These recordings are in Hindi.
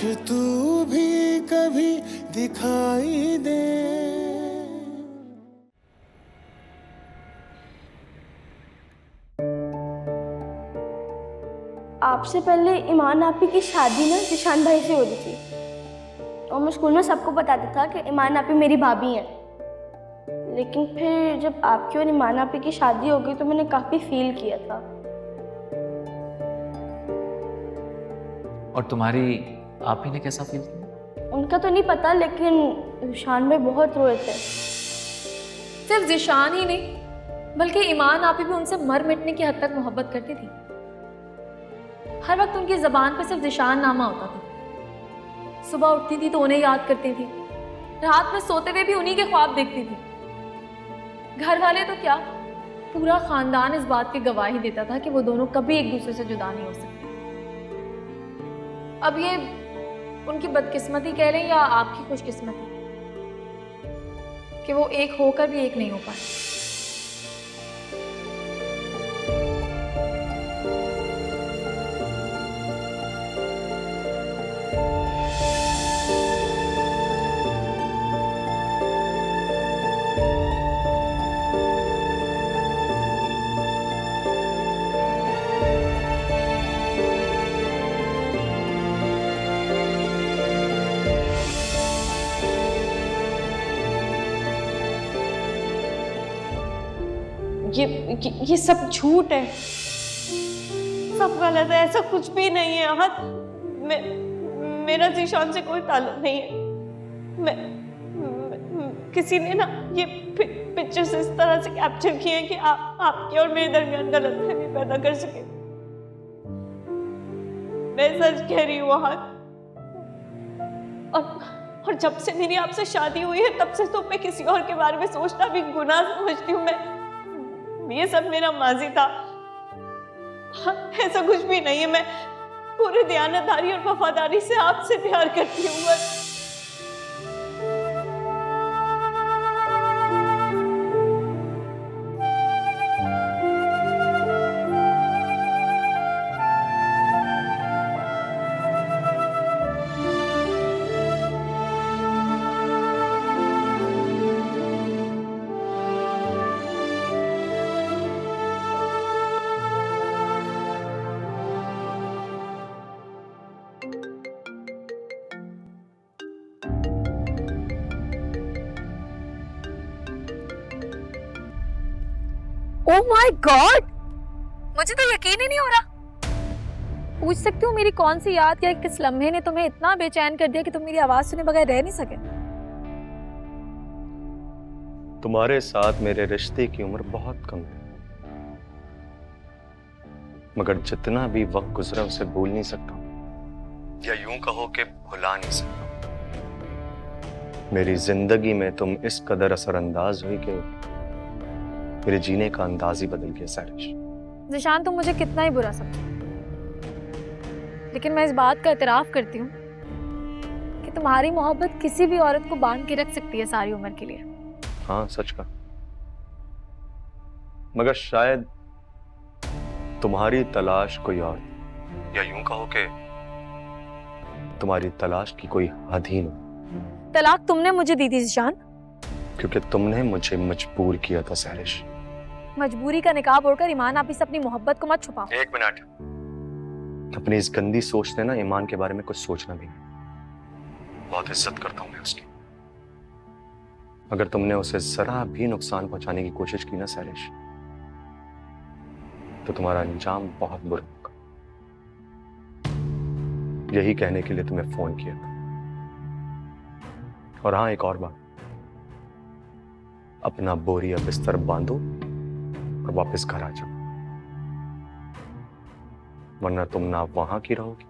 तू भी कभी दिखाई दे। आपसे पहले ईमान आपी की शादी ना जिशान भाई से हो रही थी और मैं स्कूल में सबको बताता था कि ईमान आपी मेरी भाभी हैं। लेकिन फिर जब आपकी और ईमान आपी की शादी हो गई तो मैंने काफ़ी फील किया था। और तुम्हारी आपी ने कैसा फील किया? उनका तो नहीं पता, लेकिन जिशान भाई बहुत रोए थे। सिर्फ जिशान ही नहीं बल्कि ईमान आपी भी उनसे मर मिटने की हद तक मोहब्बत करती थी। हर वक्त उनकी ज़बान पे सिर्फ जिशान नामा होता था। सुबह उठती थी तो उन्हें याद करती थी, रात में सोते हुए भी उन्हीं के ख्वाब देखती थी। घर वाले तो क्या, पूरा खानदान इस बात की गवाही देता था कि वो दोनों कभी एक दूसरे से जुदा नहीं हो सकते। अब ये उनकी बदकिस्मती कह लें या आपकी खुशकिस्मती कि वो एक होकर भी एक नहीं हो पाए। ये सब झूठ है, सब गलत है, ऐसा कुछ भी नहीं है। हाँ, मेरा जीशान से कोई ताल्लुक नहीं है। किसी ने ना ये पिक्चर्स इस तरह से कैप्चर किए हैं कि आपके और मेरे दरमियान गलतफहमी पैदा कर सके। मैं सच कह रही हूँ। हाँ, और जब से मेरी आपसे शादी हुई है तब से तो मैं किसी और के बारे में सोचना भी गुनाह समझती हूँ। ये सब मेरा माजी था। हाँ, ऐसा कुछ भी नहीं है। मैं पूरी दयानतदारी और वफादारी से आपसे प्यार करती हूँ बस। ओह माय गॉड, मुझे तो यकीन ही नहीं हो रहा। पूछ सकती हूँ मेरी कौन सी याद या किस लम्हे ने तुम्हें इतना बेचैन कर दिया कि तुम मेरी आवाज सुने बगैर रह नहीं सके? तुम्हारे साथ मेरे रिश्ते की उम्र बहुत कम है, मगर जितना भी वक्त गुजरा उसे भूल नहीं सकता, या यूं कहो कि भुला नहीं सकता। मेरी जिंदगी में तुम इस कदर असरअंदाज हुई कि मेरे जीने का अंदाज ही बदल गया। सैरिश, जिशान, तुम मुझे कितना ही बुरा समझो, लेकिन मैं इस बात का इतराफ करती हूँ कि तुम्हारी मोहब्बत किसी भी औरत को बांध के रख सकती है सारी उम्र के लिए। हाँ, सच का। मगर शायद तुम्हारी तलाश कोई और, या यूं कहो कि तुम्हारी तलाश की कोई हद ही नहीं। तलाक तुमने मुझे दी थी जिशान, क्योंकि तुमने मुझे मजबूर किया था। सैरिश, मजबूरी का निकाब ओढ़कर ईमान आपी से अपनी मोहब्बत को मत छुपाओ। एक मिनट, अपनी इस गंदी सोच से ना ईमान के बारे में कुछ सोचना भी नहीं। बहुत इज्जत करता हूं मैं उसकी, अगर तुमने उसे जरा भी नुकसान पहुंचाने की कोशिश की ना सैरिश, तो तुम्हारा अंजाम बहुत बुरा होगा। यही कहने के लिए तुम्हें फोन किया था। और हाँ, एक और बात, अपना बोरिया बिस्तर बांधो और वापस घर आ जाओ, वरना तुम ना वहां की रहोगी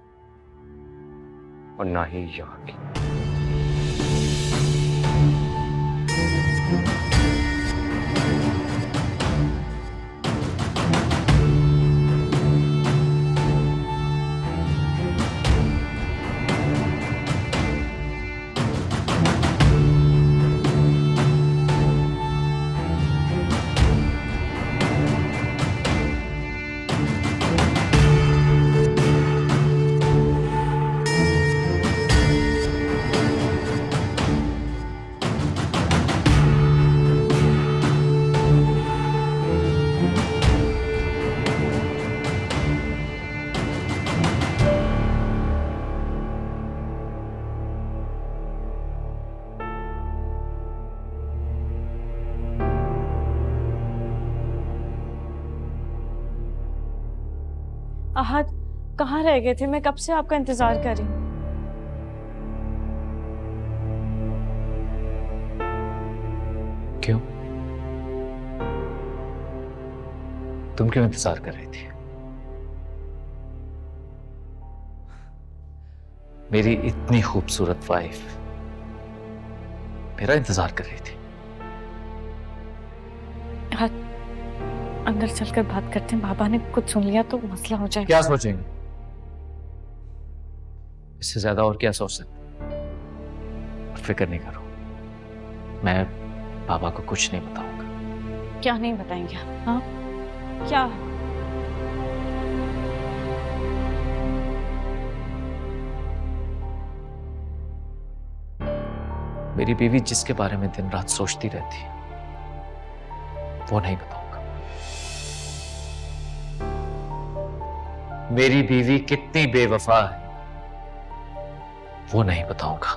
और ना ही यहां की। आहत कहाँ रह गए थे? मैं कब से आपका इंतजार कर रही हूँ। क्यों? तुम क्यों इंतजार कर रही थी? मेरी इतनी खूबसूरत वाइफ मेरा इंतजार कर रही थी। अंदर चलकर बात करते हैं, बाबा ने कुछ सुन लिया तो मसला हो जाएगा। क्या सोचेंगे? इससे ज्यादा और क्या सोच सकते? फिक्र नहीं करो, मैं बाबा को कुछ नहीं बताऊंगा। क्या नहीं बताएंगे आप? हाँ क्या? मेरी बीवी जिसके बारे में दिन रात सोचती रहती है वो नहीं बताऊंगा। मेरी बीवी कितनी बेवफा है वो नहीं बताऊंगा।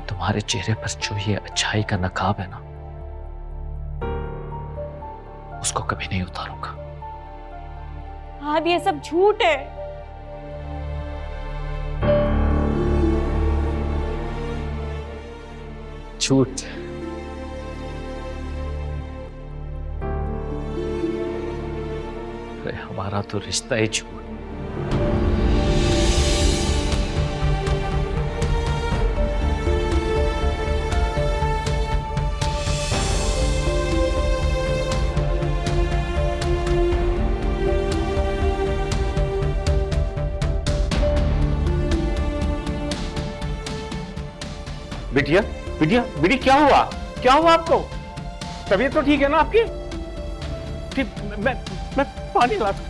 तुम्हारे चेहरे पर जो ये अच्छाई का नकाब है ना, उसको कभी नहीं उतारूंगा। हाँ ये सब झूठ है। झूठ? अरे हमारा तो रिश्ता ही झूठ। बिटिया बिटिया बिटी क्या हुआ? क्या हुआ आपको? तबीयत तो ठीक है ना आपकी? ठीक, मैं पानी लाता हूं।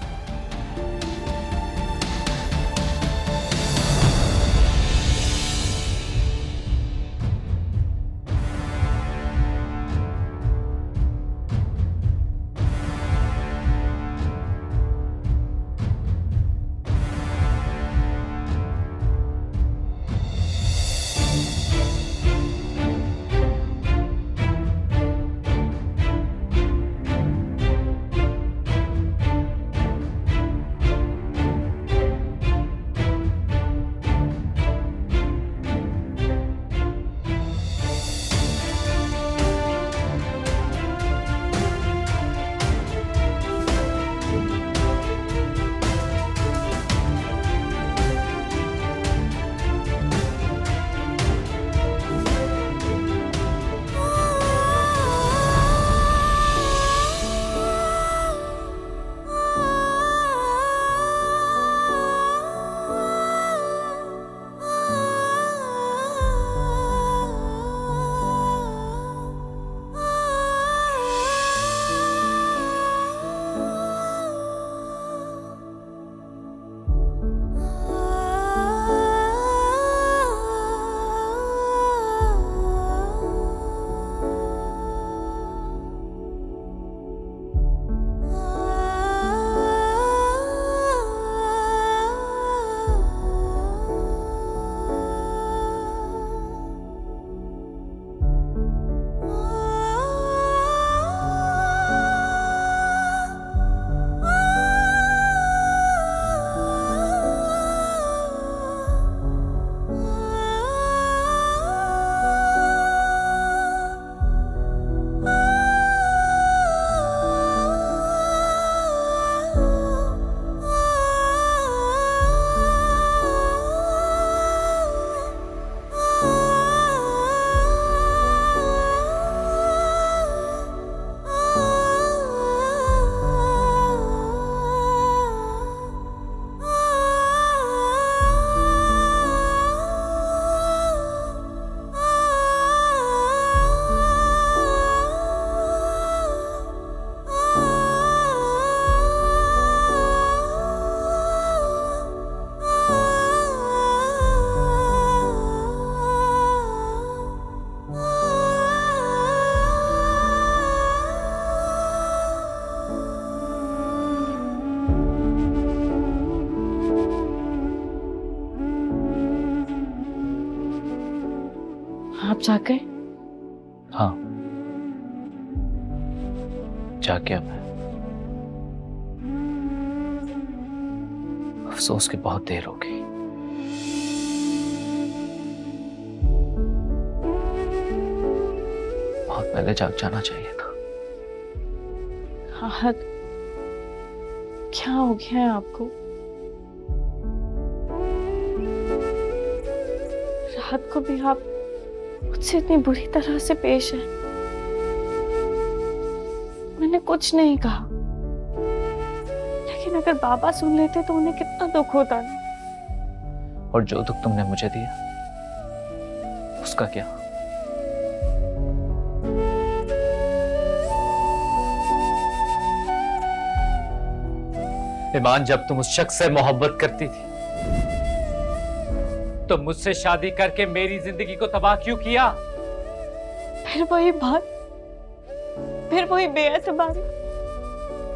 आप जाके? हाँ, जाग गया मैं। अफसोस कि बहुत देर हो गई। बहुत पहले जाग जाना चाहिए था। आहत, क्या हो गया है आपको? रात को भी आप मुझसे इतनी बुरी तरह से पेश है। मैंने कुछ नहीं कहा, लेकिन अगर बाबा सुन लेते तो उन्हें कितना दुख होता ना। और जो दुख तुमने मुझे दिया उसका क्या? ईमान, जब तुम उस शख्स से मोहब्बत करती थी तो मुझसे शादी करके मेरी जिंदगी को तबाह क्यों किया? फिर वही बात, फिर वही बेएतबारी।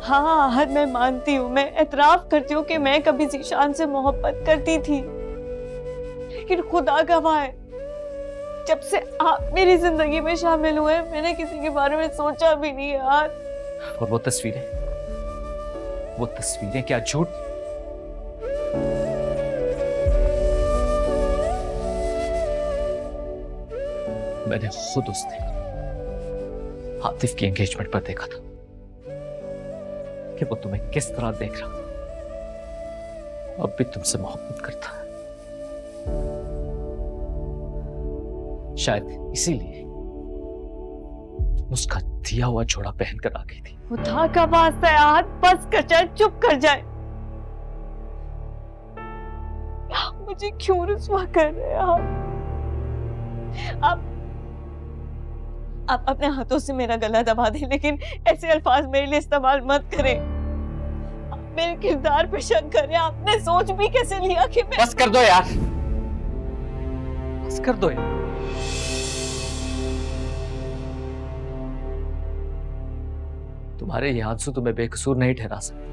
हाँ आहत, मैं मानती हूँ, मैं एतराफ करती हूँ कि मैं कभी ज़ीशान से मोहब्बत करती थी, लेकिन खुदा गवाह है, जब से आप मेरी जिंदगी में शामिल हुए मैंने किसी के बारे में सोचा भी नहीं यार। और वो तस्वीरें क्या झूठ? मैंने खुद उस दिन आतिफ की एंगेजमेंट पर देखा था कि वो तुम्हें किस तरह देख रहा था। अब भी तुमसे मोहब्बत करता है, शायद इसीलिए उसका दिया हुआ जोड़ा पहन कर आ गई थी। खुदा का वास्ता है आहत, बस कर जाए, चुप कर जाए। आप मुझे क्यों रुस्वा कर रहे हैं? आप अपने हाथों से मेरा गला दबा दें, लेकिन ऐसे अल्फाज मेरे लिए इस्तेमाल मत करें। आप मेरे किरदार पे शक करें। आपने सोच भी कैसे लिया कि मैं... बस कर दो यार, बस कर दो यार। तुम्हारे ये आंसू तुम्हें बेकसूर नहीं ठहरा सकते।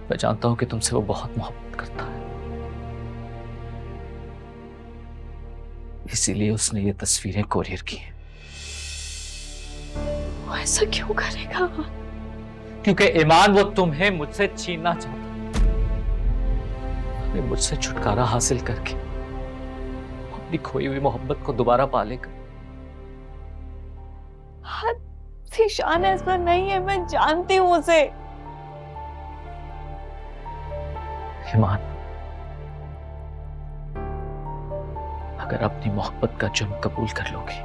मैं जानता हूं कि तुमसे वो बहुत मोहब्बत करता है, इसीलिए उसने ये तस्वीरें कोरियर की हैं। वो ऐसा क्यों करेगा? क्योंकि ईमान, वो तुम्हें मुझसे छीनना चाहता है। मुझसे छुटकारा हासिल करके अपनी खोई हुई मोहब्बत को दोबारा पालेगा। हाँ, ज़ीशान ऐसा नहीं है, मैं जानती हूँ उसे। ईमान, अगर अपनी मोहब्बत का जुर्म कबूल कर लोगी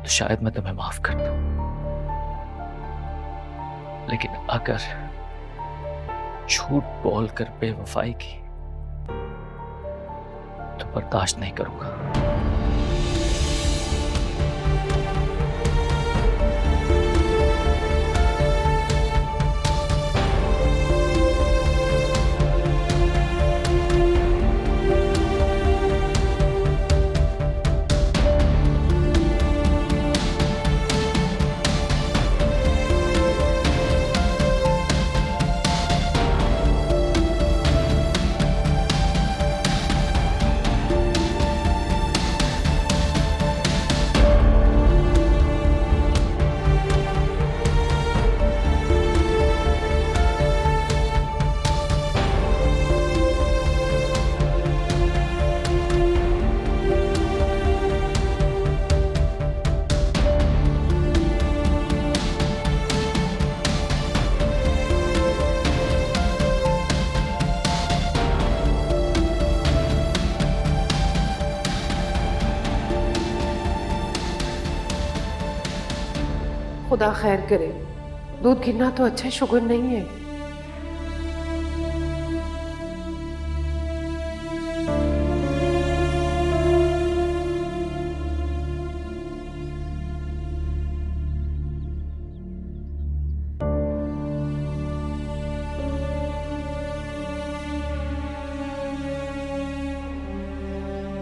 तो शायद मैं तुम्हें माफ कर दूं, लेकिन अगर झूठ बोलकर बेवफाई की तो बर्दाश्त नहीं करूंगा। खुदा खैर करे, दूध गिरना तो अच्छा शुगर नहीं है।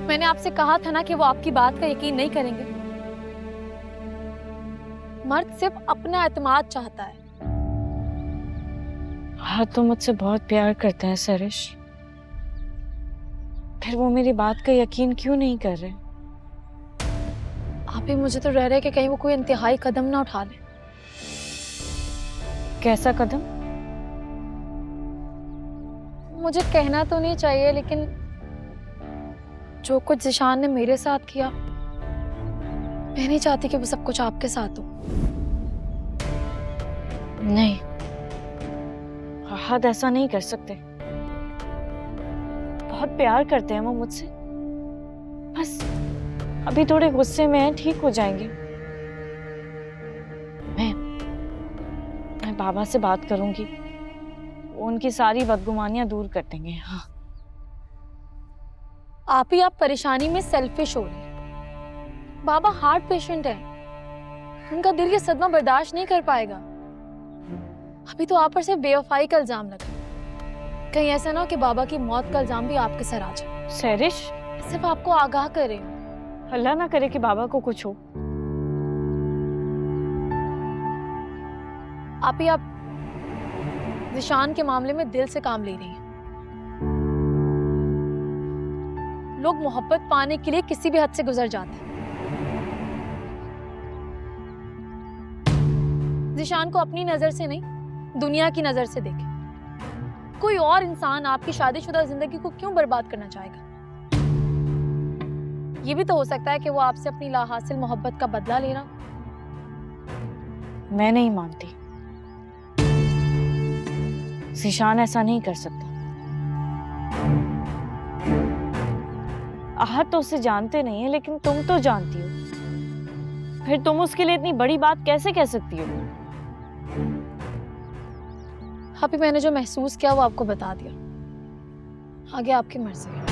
मैंने आपसे कहा था ना कि वो आपकी बात का यकीन नहीं करेंगे। मर्द सिर्फ अपना एतमाद चाहता है। हाँ, तो मुझसे बहुत प्यार करते हैं सरिश, फिर वो मेरी बात का यकीन क्यों नहीं कर रहे? आप ही मुझे तो डर है कि कहीं वो कोई इंतहाई कदम ना उठा ले। कैसा कदम? मुझे कहना तो नहीं चाहिए, लेकिन जो कुछ जिशान ने मेरे साथ किया, मैं नहीं चाहती कि वो सब कुछ आपके साथ हो। नहीं, फहद ऐसा नहीं कर सकते। बहुत प्यार करते हैं वो मुझसे। बस अभी थोड़े गुस्से में हैं, ठीक हो जाएंगे। मैं बाबा से बात करूंगी, वो उनकी सारी बदगुमानियां दूर कर देंगे। हाँ। आप परेशानी में सेल्फिश हो रही हैं। बाबा हार्ट पेशेंट है, उनका दिल ये सदमा बर्दाश्त नहीं कर पाएगा। अभी तो आप पर सिर्फ बेवफाई का इल्जाम लगा, कहीं ऐसा ना हो कि बाबा की मौत का इल्जाम भी आपके सर आ जाए। सैरिश, सिर्फ आपको आगाह करे, अल्लाह ना करे कि बाबा को कुछ हो। आप जिशान के मामले में दिल से काम ले रही हैं। लोग मोहब्बत पाने के लिए किसी भी हद से गुजर जाते हैं। जिशान को अपनी नजर से नहीं, दुनिया की नजर से देखें। कोई और इंसान आपकी शादीशुदा जिंदगी को क्यों बर्बाद करना चाहेगा? ये भी तो हो सकता है कि वो आपसे अपनी लाहासिल मोहब्बत का बदला ले रहा। मैं नहीं मानती, जिशान ऐसा नहीं कर सकता। आहत तो उसे जानते नहीं है, लेकिन तुम तो जानती हो। फिर तुम उसके लिए इतनी बड़ी बात कैसे कह सकती हो? अभी मैंने जो महसूस किया वो आपको बता दिया, आगे आपकी मर्जी है।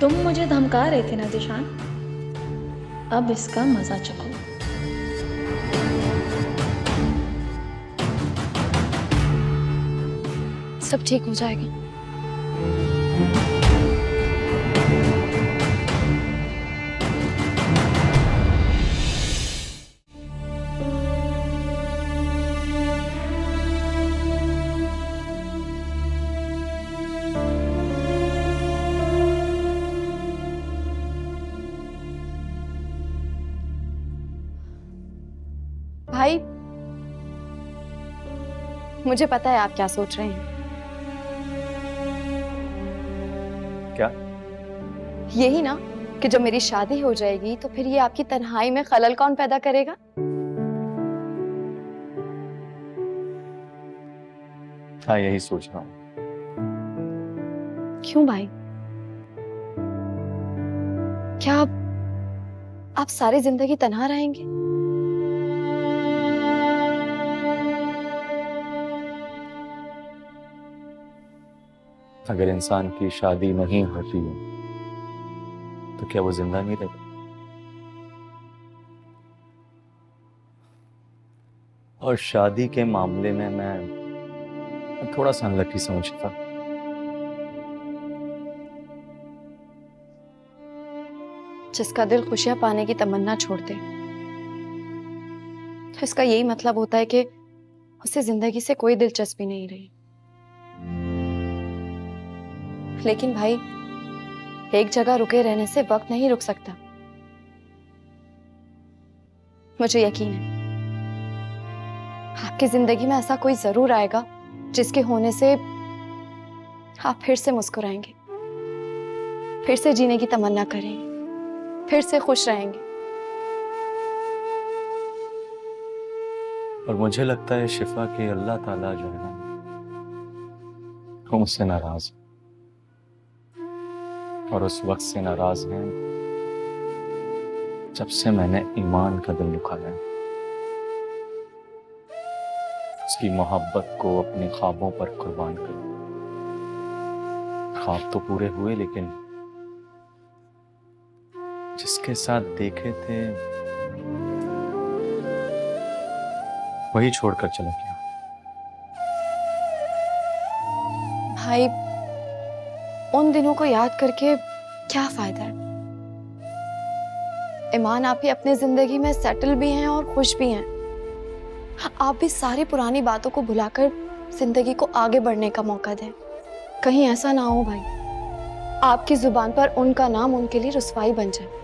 तुम मुझे धमका रहे थे ना जिशान, अब इसका मजा चखो। सब ठीक हो जाएगा। भाई, मुझे पता है आप क्या सोच रहे हैं। क्या? यही ना कि जब मेरी शादी हो जाएगी तो फिर ये आपकी तन्हाई में खलल कौन पैदा करेगा? हाँ, यही सोच रहा हूँ। क्यों भाई? क्या आप सारी जिंदगी तन्हा रहेंगे? अगर इंसान की शादी नहीं होती है तो क्या वो जिंदा नहीं रहता? और शादी के मामले में मैं थोड़ा सा अनलकी समझता। जिसका दिल खुशियां पाने की तमन्ना छोड़ दे, तो इसका यही मतलब होता है कि उसे जिंदगी से कोई दिलचस्पी नहीं रही। लेकिन भाई, एक जगह रुके रहने से वक्त नहीं रुक सकता। मुझे यकीन है आपकी जिंदगी में ऐसा कोई जरूर आएगा जिसके होने से आप फिर से मुस्कुराएंगे, फिर से जीने की तमन्ना करेंगे, फिर से खुश रहेंगे। और मुझे लगता है शिफा के अल्लाह ताला जो है ना, वो मुझसे नाराज है। और उस वक्त से नाराज हैं जब से मैंने ईमान का दिल दुखाया है। उसकी मोहब्बत को अपने ख्वाबों पर कुर्बान कर। ख्वाब तो पूरे हुए, लेकिन जिसके साथ देखे थे वही छोड़कर चला गया। भाई, उन दिनों को याद करके क्या फायदा है? ईमान आप ही अपनी जिंदगी में सेटल भी हैं और खुश भी हैं। आप भी सारी पुरानी बातों को भुलाकर जिंदगी को आगे बढ़ने का मौका दें। कहीं ऐसा ना हो भाई, आपकी जुबान पर उनका नाम उनके लिए रुसवाई बन जाए।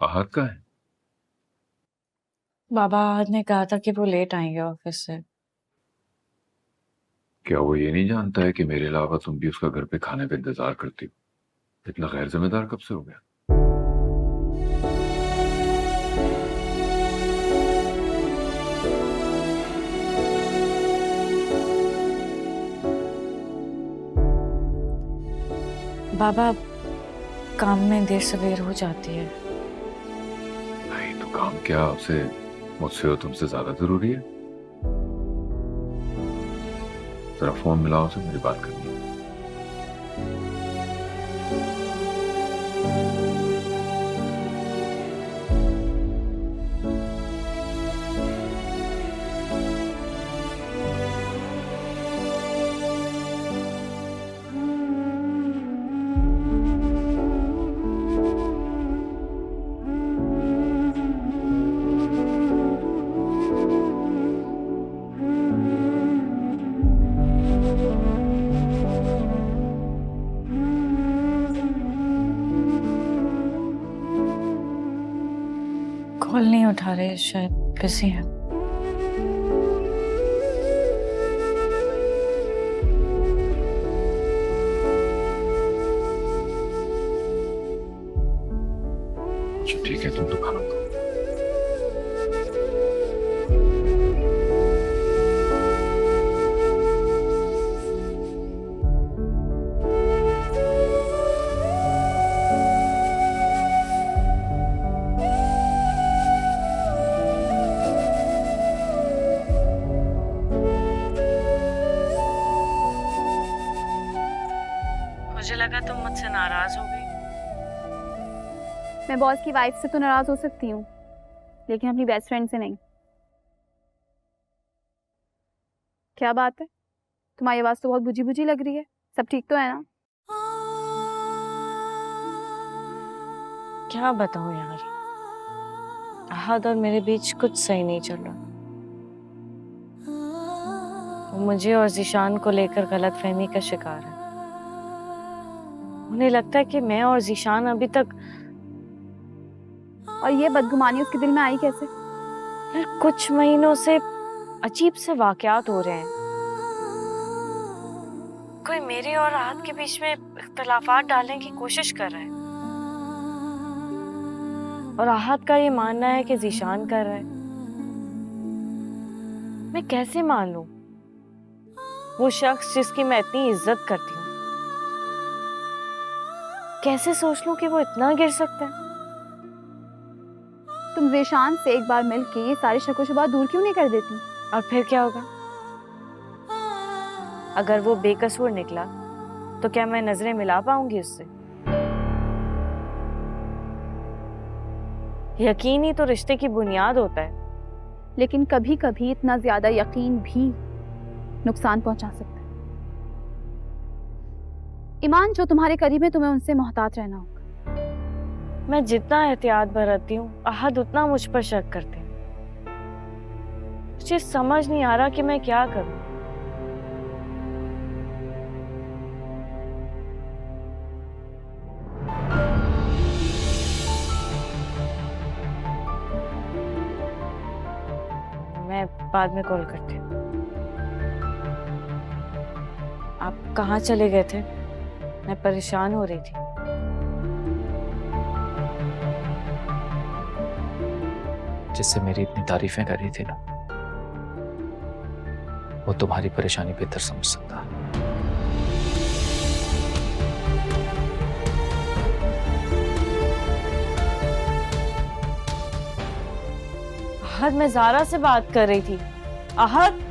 आहत का है? बाबा आज ने कहा था कि वो लेट आएंगे ऑफिस से। क्या वो ये नहीं जानता है कि मेरे अलावा तुम भी उसका घर पे खाने पे इंतजार करती हो? इतना गैर जिम्मेदार कब से हो गया? बाबा काम में देर सवेर हो जाती है। नहीं तो काम क्या, उसे मुझसे और तुमसे ज्यादा जरूरी है? जरा फोन मिलाओ, से मेरी बात करनी है। कॉल नहीं उठा रहे, शायद बिजी है। अच्छा ठीक है, तुम तो खाना खाओ। मुझे लगा तुम मुझसे नाराज हो गई। मैं बॉस की वाइफ से तो नाराज हो सकती हूँ, लेकिन अपनी बेस्ट फ्रेंड से नहीं। क्या बात है, तुम्हारी आवाज तो बहुत बुझी बुझी लग रही है। सब ठीक तो है ना? क्या बताऊं यार, आहद और मेरे बीच कुछ सही नहीं चल रहा। वो मुझे और ज़ीशान को लेकर गलतफहमी का शिकार है। उन्हें लगता है कि मैं और ज़ीशान अभी तक। और ये बदगुमानी उसके दिल में आई कैसे? यार कुछ महीनों से अजीब से वाकयात हो रहे हैं। कोई मेरे और आहद के बीच में इख्तलाफात डालने की कोशिश कर रहा है, और आहद का ये मानना है कि ज़ीशान कर रहा है। मैं कैसे मान लूं? वो शख्स जिसकी मैं इतनी इज्जत करती हूँ, कैसे सोच लूं कि वो इतना गिर सकता है? तुम ज़ीशान से एक बार मिलके ये सारी शक व शुबहात दूर क्यों नहीं कर देती? और फिर क्या होगा? अगर वो बेकसूर निकला तो क्या मैं नजरें मिला पाऊंगी उससे? यकीन ही तो रिश्ते की बुनियाद होता है। लेकिन कभी कभी इतना ज्यादा यकीन भी नुकसान पहुंचा सकता है। ईमान जो तुम्हारे करीब है, तुम्हें उनसे मोहतात रहना होगा। मैं जितना एहतियात बरतती हूँ, आहद उतना मुझ पर शक करते हैं। मुझे समझ नहीं आ रहा कि मैं क्या करूं। मैं बाद में कॉल करती हूँ। आप कहाँ चले गए थे? मैं परेशान हो रही थी। जिससे मेरी इतनी तारीफें कर रही थी ना, वो तुम्हारी परेशानी बेहतर समझ सकता है। आहद, मैं ज़ारा से बात कर रही थी। आहद,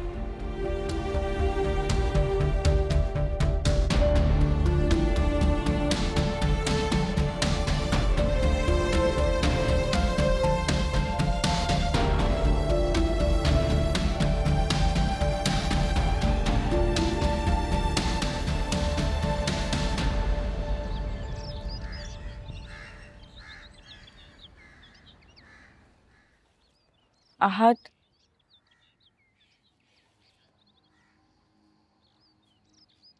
आहद,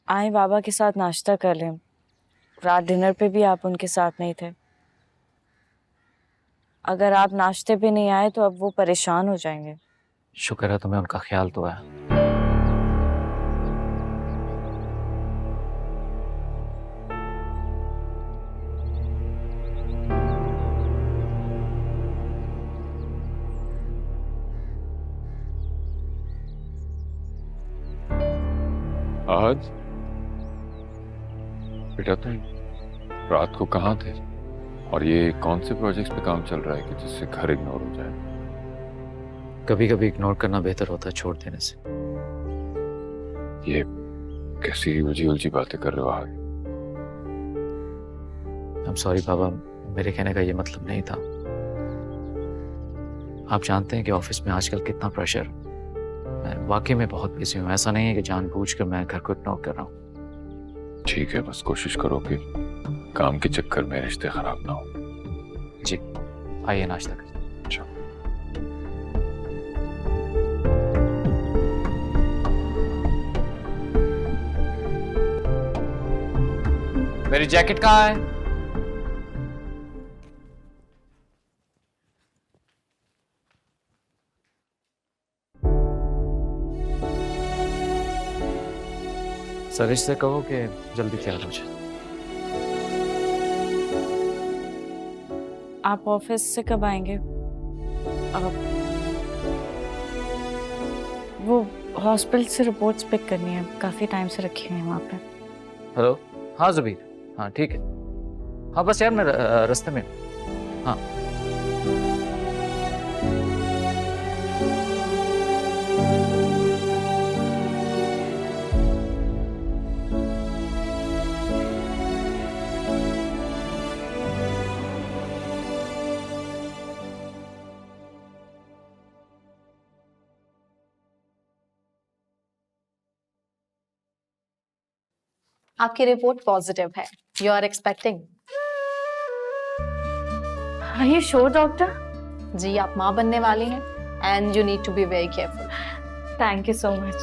आए बाबा के साथ नाश्ता कर लें। रात डिनर पे भी आप उनके साथ नहीं थे। अगर आप नाश्ते पे नहीं आए तो अब वो परेशान हो जाएंगे। शुक्र है तुम्हें उनका ख्याल तो है। आज बेटा तुम रात को कहाँ थे? और ये कौन से प्रोजेक्ट्स पे काम चल रहा है कि जिससे घर इग्नोर हो जाए? कभी कभी इग्नोर करना बेहतर होता है छोड़ देने से। ये कैसी उलझी उलझी बातें कर रहे हो आज? I'm sorry बाबा, मेरे कहने का ये मतलब नहीं था। आप जानते हैं कि ऑफिस में आजकल कितना प्रेशर। मैं वाकई में बहुत बिजी हूँ। ऐसा नहीं है कि जानबूझकर मैं घर को इग्नोर कर रहा हूँ। ठीक है, बस कोशिश करो कि काम के चक्कर में रिश्ते खराब ना हो। जी, आइए नाश्ता करें। मेरी जैकेट कहाँ है? सरिश से कहो कि जल्दी तैयार हो जाए। आप ऑफिस से कब आएंगे? वो हॉस्पिटल से रिपोर्ट्स पिक करनी है, काफी टाइम से रखी हुई है वहाँ पे। हेलो, हाँ ज़ुबीर, हाँ ठीक है। हाँ बस यार मैं रास्ते में हूँ। हाँ आपकी रिपोर्ट पॉजिटिव है। You are expecting? Are you sure doctor? जी, आप माँ बनने वाली हैं and you need to be very careful. Thank you so much.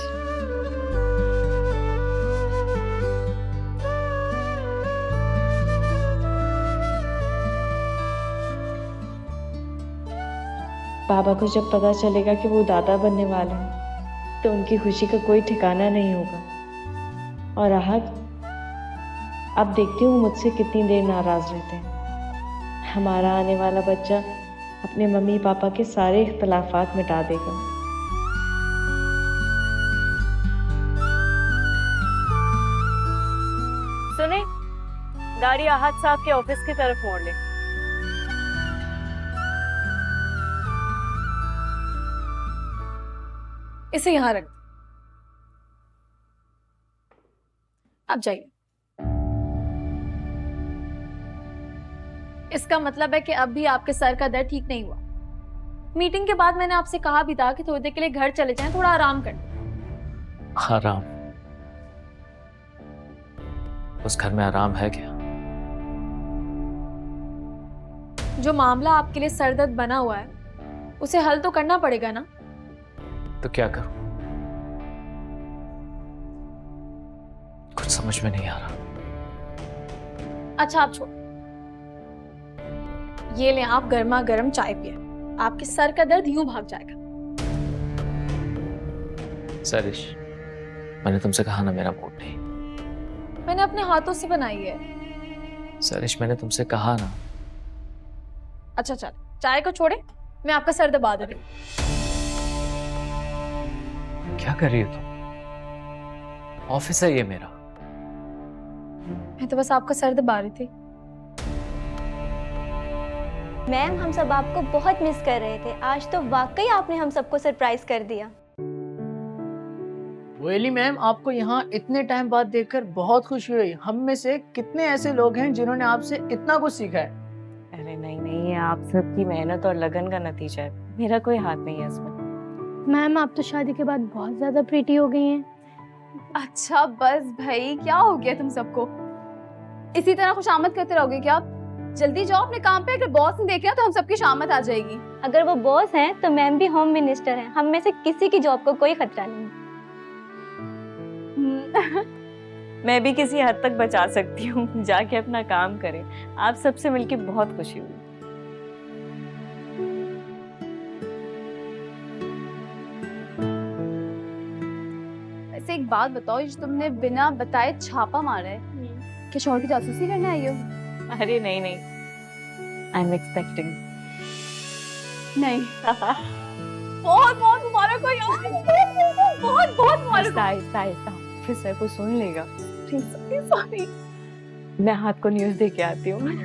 बाबा को जब पता चलेगा कि वो दादा बनने वाले हैं तो उनकी खुशी का कोई ठिकाना नहीं होगा। और आहद, अब देखती हूँ मुझसे कितनी देर नाराज रहते हैं। हमारा आने वाला बच्चा अपने मम्मी पापा के सारे इख्तलाफात मिटा देगा। सुने, गाड़ी आहद साहब के ऑफिस की तरफ मोड़ ले। इसे यहाँ रख। अब जाइए। इसका मतलब है कि अब भी आपके सर का दर्द ठीक नहीं हुआ। मीटिंग के बाद मैंने आपसे कहा भी था कि थोड़ी देर के लिए घर चले जाएं, थोड़ा आराम कर लें। आराम? उस घर में आराम है क्या? जो मामला आपके लिए सरदर्द बना हुआ है उसे हल तो करना पड़ेगा ना। तो क्या करूं? कुछ समझ में नहीं आ रहा। अच्छा आप छोड़, ये लें आप गर्मा गर्म चाय पिए, आपके सर का दर्द यूं भाग जाएगा। सरिश, मैंने तुमसे कहा ना मेरा मूड नहीं। मैंने अपने हाथों से बनाई है। सरिश, मैंने तुमसे कहा ना। अच्छा चल, चाय को छोड़े, मैं आपका सर दबा दे रही हूँ। क्या कर रही हो तुम? ऑफिस है ये मेरा। मैं तो बस आपका सर दबा रही थी। मैम, हम सब आपको बहुत मिस कर रहे थे। आज तो वाकई आपने हम सबको सरप्राइज कर दिया। वेली मैम, आपको यहाँ इतने टाइम बाद देखकर बहुत खुशी हुई। हम में से कितने ऐसे लोग हैं जिन्होंने आपसे इतना कुछ सीखा है। अरे नहीं नहीं, ये आप सबकी मेहनत और लगन का नतीजा है, मेरा कोई हाथ नहीं है इसमें। मैम, आप तो शादी के बाद बहुत ज्यादा प्रीटी हो गई हैं। अच्छा बस भाई, क्या हो गया तुम सबको? इसी तरह खुशामद करते रहोगे क्या आप? जल्दी जाओ अपने काम पे। अगर बॉस नहीं देख रहा तो हम सबकी शामत आ जाएगी। अगर वो बॉस हैं तो मैम भी होम मिनिस्टर हैं। हम में से किसी की जॉब को कोई खतरा नहीं। मैं भी किसी हद तक बचा सकती हूँ, जाके अपना काम करें। आप सबसे मिलके बहुत खुशी हुई। वैसे एक बात बताओ, ये जो तुमने बिना बताए छापा मारा है, क्या शोहर की जासूसी करने आई हो? अरे नहीं नहीं, आई एम एक्सपेक्टिंग। नहीं। बहुत बहुत मुबारक हो यार, बहुत बहुत मुबारक। आहिस्ता आहिस्ता, फिर सर को सुन लेगा। सॉरी। मैं हाथ को न्यूज़ दे के आती हूँ। मैं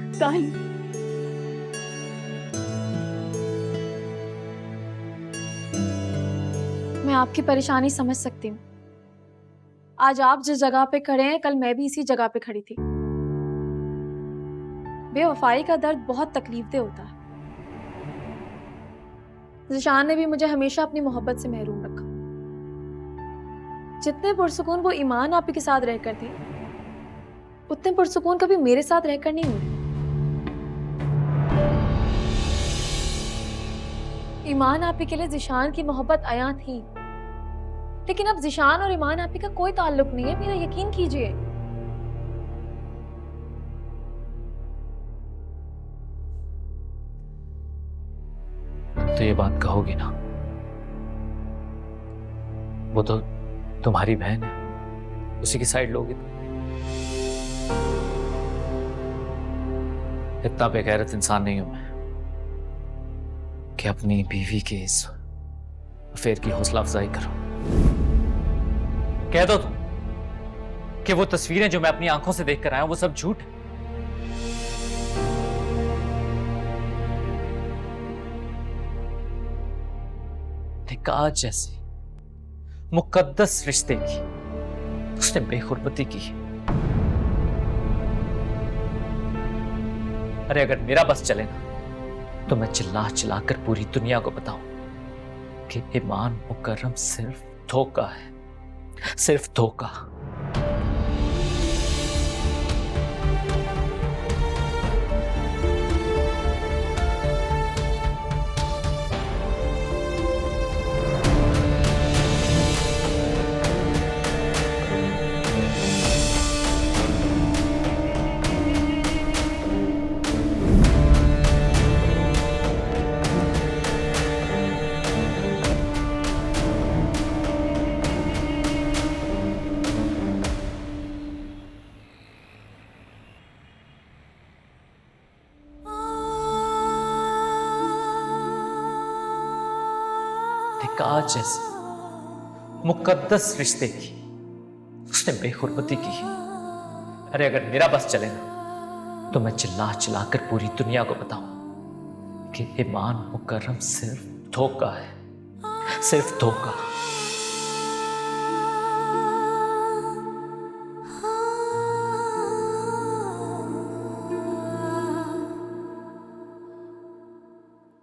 आपकी परेशानी समझ सकती हूँ। आज आप जिस जगह पे खड़े हैं, कल मैं भी इसी जगह पे खड़ी थी। बेवफाई का दर्द बहुत तकलीफदेह होता है। ज़िशान ने भी मुझे हमेशा अपनी मोहब्बत से महरूम रखा। जितने पुरसुकून वो ईमान आपी के साथ रहकर थी, उतने पुरसुकून कभी मेरे साथ रहकर नहीं हुए। ईमान आपी के लिए ज़िशान की मोहब्बत आया थी, लेकिन अब ज़िशान और ईमान आपी का कोई ताल्लुक नहीं है, मेरा यकीन कीजिए। तो ये बात कहोगी ना? वो तो तुम्हारी बहन है, उसी की साइड लोगे तुम। इतना बेगैरत इंसान नहीं हूं मैं कि अपनी बीवी के इस अफेयर की हौसला अफजाई करो। कह दो तुम कि वो तस्वीरें जो मैं अपनी आंखों से देखकर आया हूं, वो सब झूठ है। निकाह जैसे मुकद्दस रिश्ते की उसने बेखुरबती की। अरे अगर मेरा बस चले ना, तो मैं चिल्ला चिल्ला कर पूरी दुनिया को बताऊं कि ईमान मुकर्रम सिर्फ धोखा है, सिर्फ धोखा। निकाह जैसे मुकद्दस रिश्ते की उसने बेखुरबती की। अरे अगर मेरा बस चले ना, तो मैं चिल्ला चिल्ला कर पूरी दुनिया को बताऊं कि ईमान मुकर्रम सिर्फ धोखा है, सिर्फ धोखा।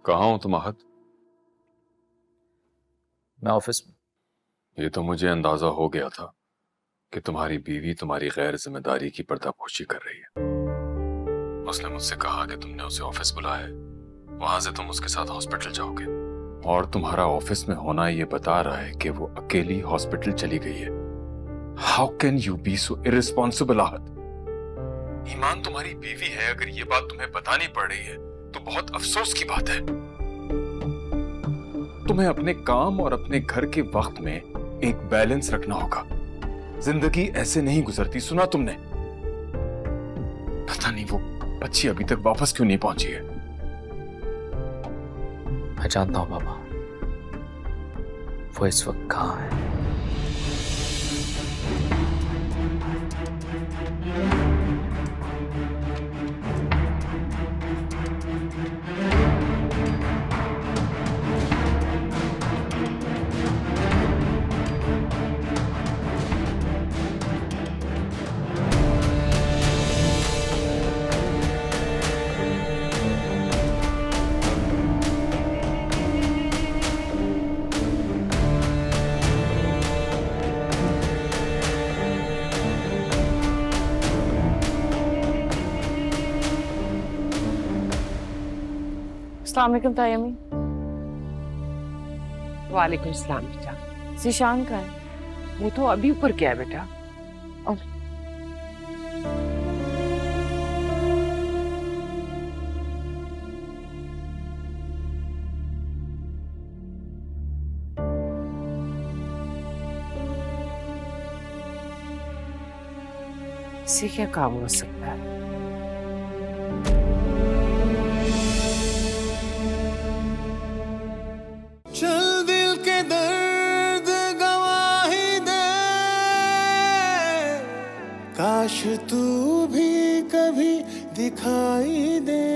कहाँ हो तुम आहत? मैं ऑफिस में। ये तो मुझे अंदाजा हो गया था कि तुम्हारी बीवी तुम्हारी गैर जिम्मेदारी की पर्दापोशी कर रही है। उसने मुझसे कहा कि तुमने उसे ऑफिस बुलाया है, वहां से तुम उसके साथ हॉस्पिटल जाओगे, और तुम्हारा ऑफिस में होना ये बता रहा है कि वो अकेली हॉस्पिटल चली गई है। How can you be so irresponsible आहत? ईमान तुम्हारी बीवी है, अगर ये बात तुम्हें बतानी पड़ रही है तो बहुत अफसोस की बात है। तुम्हें अपने काम और अपने घर के वक्त में एक बैलेंस रखना होगा। जिंदगी ऐसे नहीं गुजरती, सुना तुमने? पता नहीं वो बच्ची अभी तक वापस क्यों नहीं पहुंची है। मैं जानता हूं बाबा, वो इस वक्त कहां है। अस्सलाम वालेकुम तायमी। वालेकुम सलाम बेटा। ज़ीशान का है। वो तो अभी ऊपर गया है बेटा। इससे क्या काम हो सकता है? चल दिल के दर्द गवाही दे, काश तू भी कभी दिखाई दे।